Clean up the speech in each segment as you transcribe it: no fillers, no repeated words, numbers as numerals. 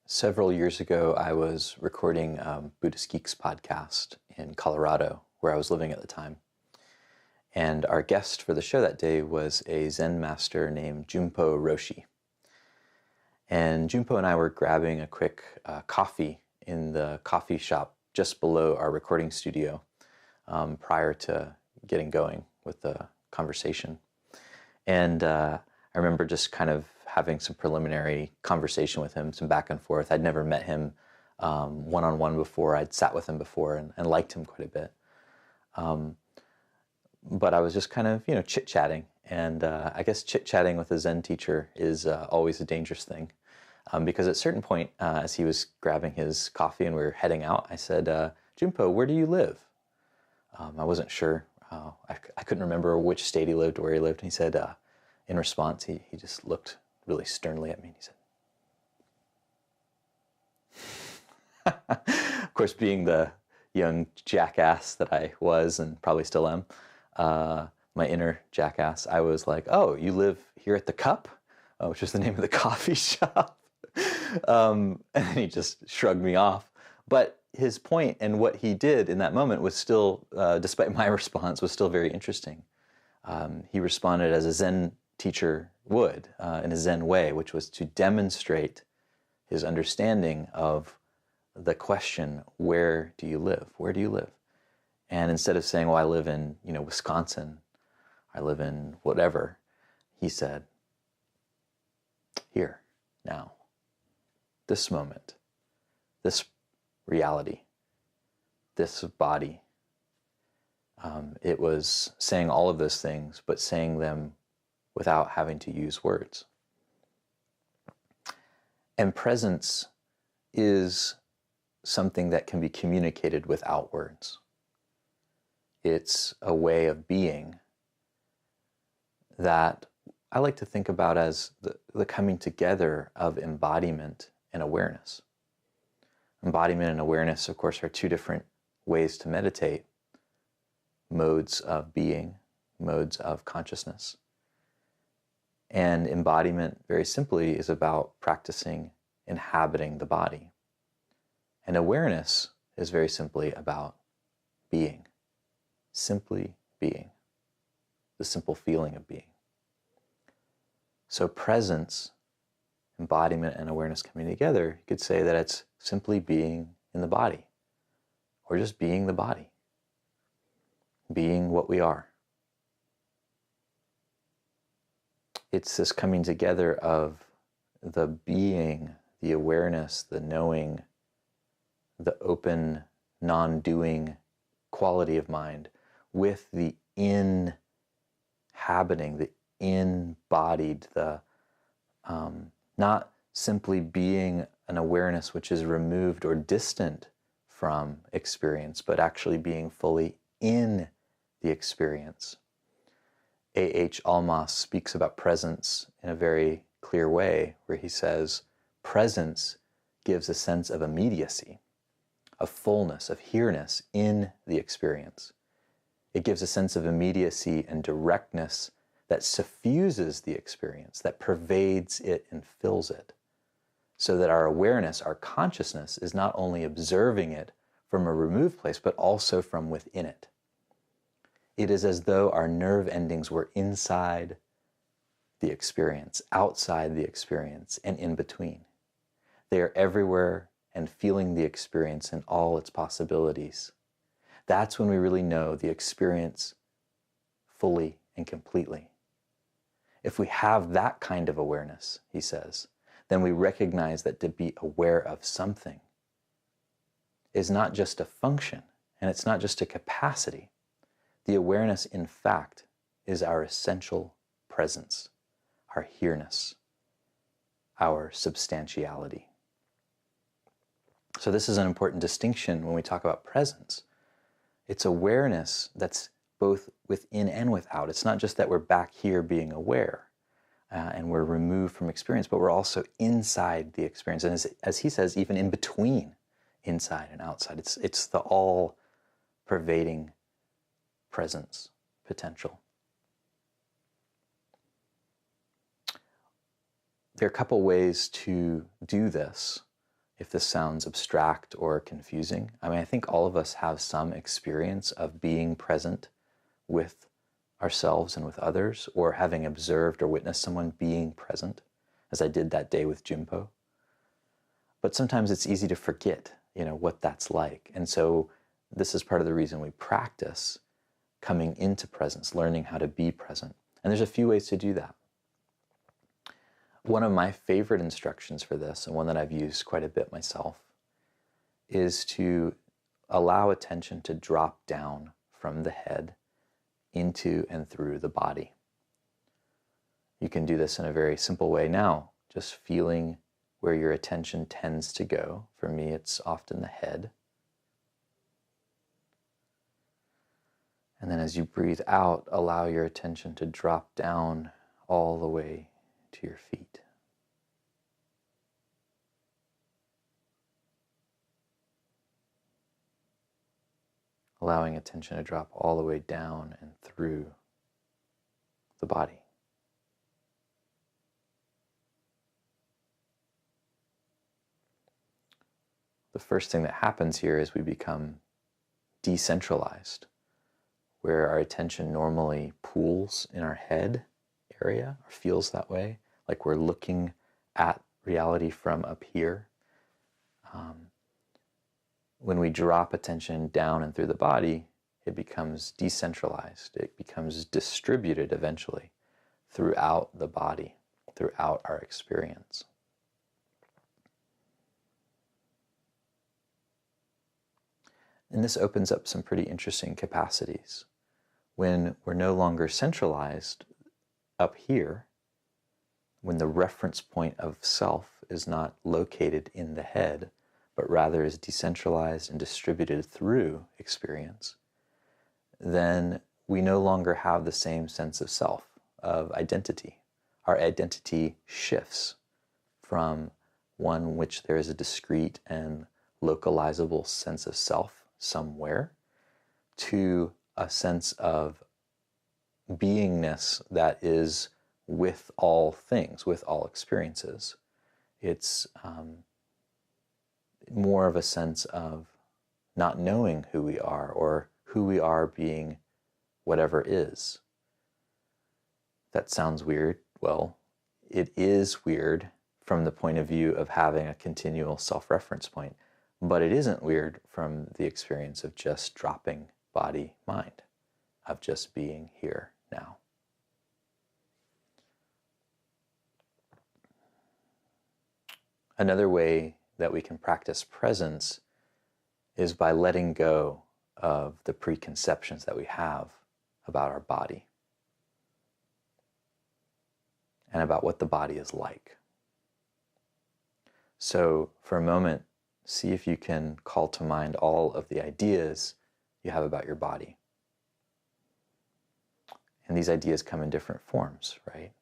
Several years ago, I was recording Buddhist Geeks podcast in Colorado, where I was living at the time. And our guest for the show that day was a Zen master named Junpo Roshi. And Junpo and I were grabbing a quick coffee in the coffee shop just below our recording studio prior to getting going with the conversation. And I remember just kind of having some preliminary conversation with him, some back and forth. I'd never met him one-on-one before. I'd sat with him before and liked him quite a bit. But I was just kind of, chit-chatting. And I guess chit-chatting with a Zen teacher is always a dangerous thing. Because at a certain point, as he was grabbing his coffee and we were heading out, I said, Junpo, where do you live? I wasn't sure. I couldn't remember which state he lived or where he lived. And he said, in response, he just looked really sternly at me and he said, of course, being the young jackass that I was and probably still am, my inner jackass, I was like, oh, you live here at the Cup? Which is the name of the coffee shop. And he just shrugged me off. But his point and what he did in that moment was still, despite my response, was still very interesting. He responded as a Zen teacher would, in a Zen way, which was to demonstrate his understanding of the question, where do you live? Where do you live? And instead of saying, well, I live in, Wisconsin, I live in whatever, he said, here, now, this moment, this reality, this body. It was saying all of those things, but saying them without having to use words. And presence is something that can be communicated without words. It's a way of being that I like to think about as the coming together of embodiment and awareness. Embodiment and awareness, of course, are two different ways to meditate, modes of being, modes of consciousness. And embodiment, very simply, is about practicing inhabiting the body. And awareness is very simply about being, simply being, the simple feeling of being. So presence, embodiment, and awareness coming together, you could say that it's simply being in the body, or just being the body, being what we are. It's this coming together of the being, the awareness, the knowing, the open, non-doing quality of mind with the inhabiting, the embodied, the not simply being an awareness which is removed or distant from experience, but actually being fully in the experience. A.H. Almaas speaks about presence in a very clear way, where he says, presence gives a sense of immediacy, of fullness, of here-ness in the experience. It gives a sense of immediacy and directness that suffuses the experience, that pervades it and fills it, so that our awareness, our consciousness, is not only observing it from a removed place, but also from within it. It is as though our nerve endings were inside the experience, outside the experience, and in between. They are everywhere and feeling the experience in all its possibilities. That's when we really know the experience fully and completely. If we have that kind of awareness, he says, then we recognize that to be aware of something is not just a function, and it's not just a capacity. The awareness, in fact, is our essential presence, our here-ness, our substantiality. So this is an important distinction when we talk about presence. It's awareness that's both within and without. It's not just that we're back here being aware and we're removed from experience, but we're also inside the experience. And as he says, even in between inside and outside. It's the all-pervading presence potential. There are a couple ways to do this. if this sounds abstract or confusing. I mean, I think all of us have some experience of being present with ourselves and with others, or having observed or witnessed someone being present, as I did that day with Jimpo. But sometimes it's easy to forget, what that's like. And so this is part of the reason we practice coming into presence, learning how to be present. And there's a few ways to do that. One of my favorite instructions for this, and one that I've used quite a bit myself, is to allow attention to drop down from the head into and through the body. You can do this in a very simple way now, just feeling where your attention tends to go. For me, it's often the head. And then as you breathe out, allow your attention to drop down all the way to your feet. Allowing attention to drop all the way down and through the body. The first thing that happens here is we become decentralized, where our attention normally pools in our head area, or feels that way, like we're looking at reality from up here. When we drop attention down and through the body, it becomes decentralized. It becomes distributed eventually throughout the body, throughout our experience. And this opens up some pretty interesting capacities. When we're no longer centralized up here, when the reference point of self is not located in the head, but rather is decentralized and distributed through experience, then we no longer have the same sense of self, of identity. Our identity shifts from one in which there is a discrete and localizable sense of self somewhere, to a sense of beingness that is with all things, with all experiences. It's more of a sense of not knowing who we are, or who we are being whatever is. That sounds weird. Well, it is weird from the point of view of having a continual self-reference point, but it isn't weird from the experience of just dropping body, mind, of just being here now. Another way that we can practice presence is by letting go of the preconceptions that we have about our body and about what the body is like. So for a moment, see if you can call to mind all of the ideas you have about your body. And these ideas come in different forms, right?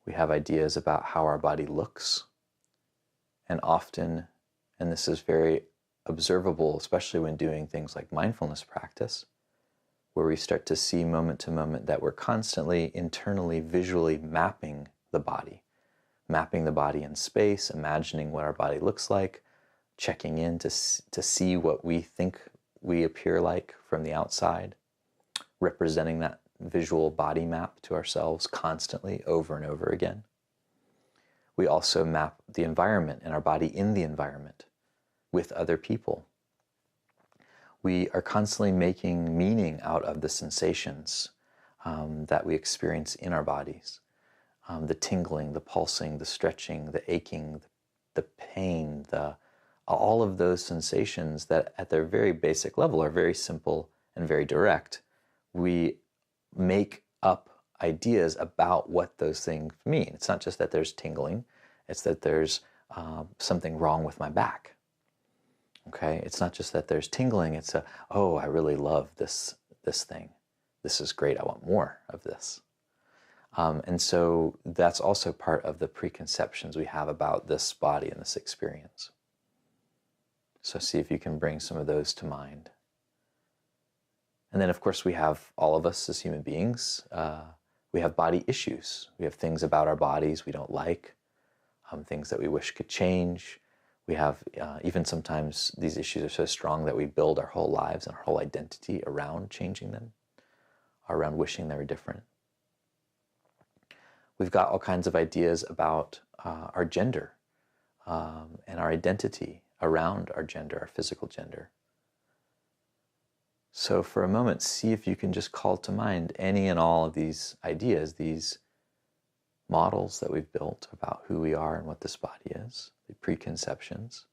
We have ideas about how our body looks. And often, and this is very observable, especially when doing things like mindfulness practice, where we start to see moment to moment that we're constantly internally, visually mapping the body in space, imagining what our body looks like, checking in to see what we think we appear like from the outside, representing that visual body map to ourselves constantly over and over again. We also map the environment and our body in the environment with other people. We are constantly making meaning out of the sensations that we experience in our bodies. The tingling, the pulsing, the stretching, the aching, the pain, all of those sensations that at their very basic level are very simple and very direct. We make up ideas about what those things mean. It's not just that there's tingling, it's that there's something wrong with my back. Okay, it's not just that there's tingling, it's oh, I really love this thing. This is great, I want more of this. And so that's also part of the preconceptions we have about this body and this experience. So see if you can bring some of those to mind. And then, of course, we have, all of us as human beings, we have body issues. We have things about our bodies we don't like, things that we wish could change. We have, even sometimes these issues are so strong that we build our whole lives and our whole identity around changing them, around wishing they were different. We've got all kinds of ideas about our gender and our identity around our gender, our physical gender. So for a moment, see if you can just call to mind any and all of these ideas, these models that we've built about who we are and what this body is, the preconceptions.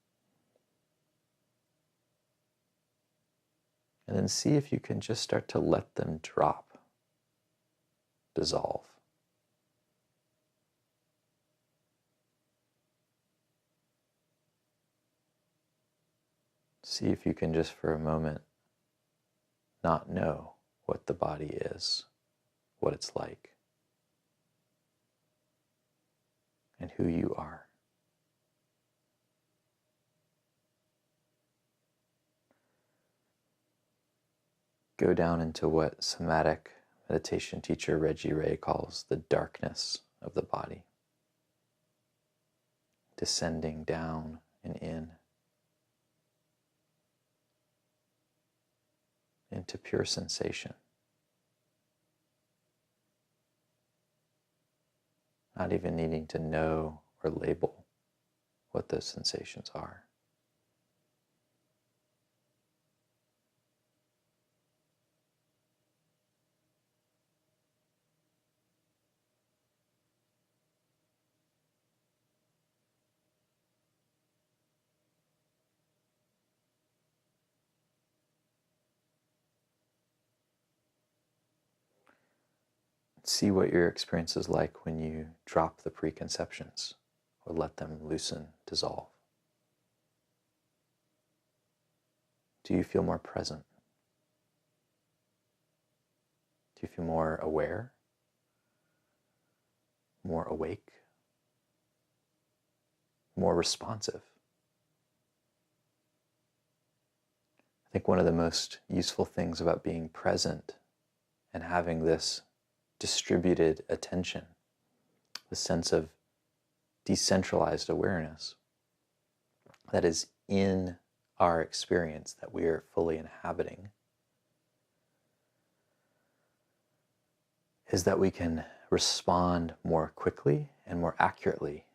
And then see if you can just start to let them drop, dissolve. See if you can just for a moment not know what the body is, what it's like, and who you are. Go down into what somatic meditation teacher Reggie Ray calls the darkness of the body, descending down and into pure sensation. Not even needing to know or label what those sensations are. See what your experience is like when you drop the preconceptions or let them loosen, dissolve. Do you feel more present? Do you feel more aware? More awake? More responsive? I think one of the most useful things about being present and having this distributed attention, the sense of decentralized awareness that is in our experience that we are fully inhabiting, is that we can respond more quickly and more accurately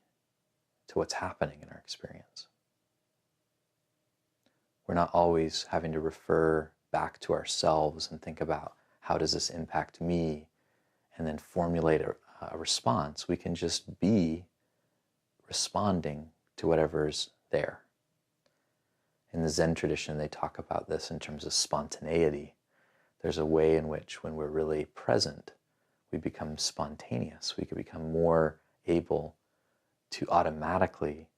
to what's happening in our experience. We're not always having to refer back to ourselves and think about how does this impact me, and then formulate a response. We can just be responding to whatever's there. In the Zen tradition, they talk about this in terms of spontaneity. There's a way in which when we're really present, we become spontaneous. We can become more able to automatically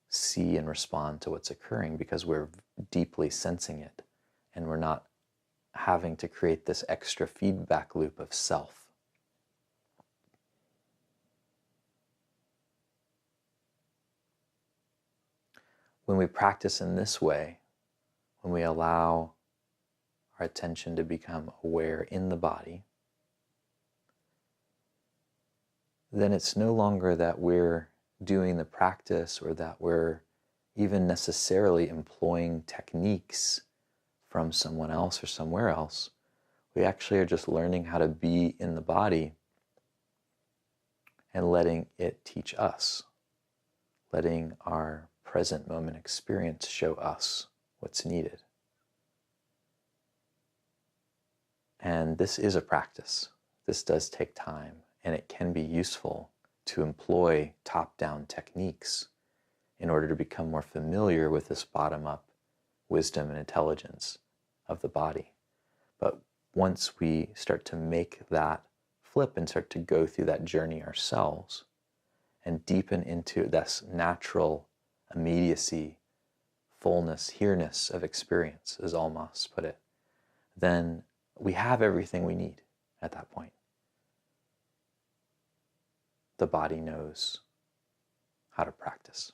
see and respond to what's occurring because we're deeply sensing it and we're not having to create this extra feedback loop of self. When we practice in this way, when we allow our attention to become aware in the body, then it's no longer that we're doing the practice or that we're even necessarily employing techniques from someone else or somewhere else. We actually are just learning how to be in the body and letting it teach us, letting our present moment experience show us what's needed. And this is a practice. This does take time, and it can be useful to employ top-down techniques in order to become more familiar with this bottom-up wisdom and intelligence of the body. But once we start to make that flip and start to go through that journey ourselves and deepen into this natural immediacy, fullness, here-ness of experience, as Almas put it, then we have everything we need at that point. The body knows how to practice.